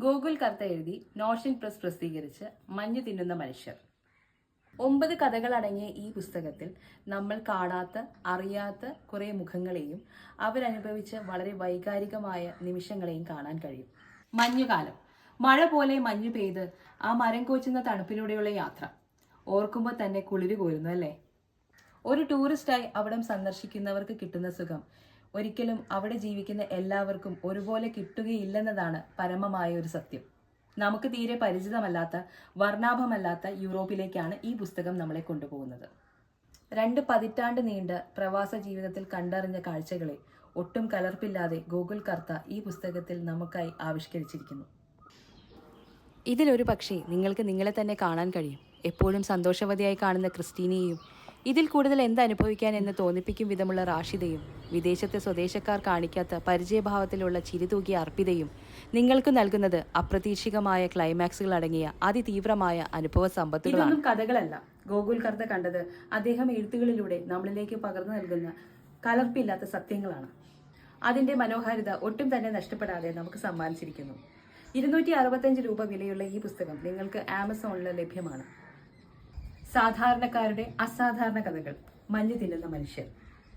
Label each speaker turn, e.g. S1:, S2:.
S1: ഗോകുൽ കർത്ത എഴുതി Notion press പ്രസിദ്ധീകരിച്ച് മഞ്ഞു തിന്നുന്ന മനുഷ്യർ. 9 കഥകളടങ്ങിയ ഈ പുസ്തകത്തിൽ നമ്മൾ കാണാത്ത അറിയാത്ത കുറെ മുഖങ്ങളെയും അവരനുഭവിച്ച വളരെ വൈകാരികമായ നിമിഷങ്ങളെയും കാണാൻ കഴിയും. മഞ്ഞുകാലം. മഴ പോലെ മഞ്ഞു പെയ്ത് ആ മരം കോച്ചുന്ന തണുപ്പിലൂടെയുള്ള യാത്ര ഓർക്കുമ്പോൾ തന്നെ കുളിര് കോരുന്നു അല്ലേ? ഒരു ടൂറിസ്റ്റായി അവിടം സന്ദർശിക്കുന്നവർക്ക് കിട്ടുന്ന സുഖം ഒരിക്കലും അവിടെ ജീവിക്കുന്ന എല്ലാവർക്കും ഒരുപോലെ കിട്ടുകയില്ലെന്നതാണ് പരമമായ ഒരു സത്യം. നമുക്ക് തീരെ പരിചിതമല്ലാത്ത വർണ്ണാഭമല്ലാത്ത യൂറോപ്പിലേക്കാണ് ഈ പുസ്തകം നമ്മളെ കൊണ്ടുപോകുന്നത്. 2 പതിറ്റാണ്ട് നീണ്ട പ്രവാസ ജീവിതത്തിൽ കണ്ടറിഞ്ഞ കാഴ്ചകളെ ഒട്ടും കലർപ്പില്ലാതെ ഗോകുൽ കർത്ത ഈ പുസ്തകത്തിൽ നമുക്കായി ആവിഷ്കരിച്ചിരിക്കുന്നു. ഇതിലൊരു പക്ഷേ നിങ്ങൾക്ക് നിങ്ങളെ തന്നെ കാണാൻ കഴിയും. എപ്പോഴും സന്തോഷവതിയായി കാണുന്ന ക്രിസ്റ്റീനയെയും ഇതിൽ കൂടുതൽ എന്തനുഭവിക്കാൻ എന്ന് തോന്നിപ്പിക്കും വിധമുള്ള റാഷിദയും വിദേശത്തെ സ്വദേശക്കാർ കാണിക്കാത്ത പരിചയഭാവത്തിലുള്ള ചിരിതൂകിയ അർപ്പിതയും നിങ്ങൾക്ക് നൽകുന്നത് അപ്രതീക്ഷിതമായ ക്ലൈമാക്സുകൾ അടങ്ങിയ അതിതീവ്രമായ അനുഭവ സമ്പത്തുകളാണ്. ഇതൊന്നും കഥകളല്ല. ഗോകുൽ കർത്ത കണ്ടത് അദ്ദേഹം എഴുത്തുകളിലൂടെ നമ്മളിലേക്ക് പകർന്നു നൽകുന്ന കലർപ്പില്ലാത്ത സത്യങ്ങളാണ്. അതിന്റെ മനോഹാരിത ഒട്ടും തന്നെ നഷ്ടപ്പെടാതെ നമുക്ക് സമ്മാനിച്ചിരിക്കുന്നു. 265 രൂപ വിലയുള്ള ഈ പുസ്തകം നിങ്ങൾക്ക് ആമസോണിൽ ലഭ്യമാണ്. സാധാരണക്കാരുടെ അസാധാരണ കഥകൾ, മഞ്ഞു തിന്നുന്ന മനുഷ്യർ.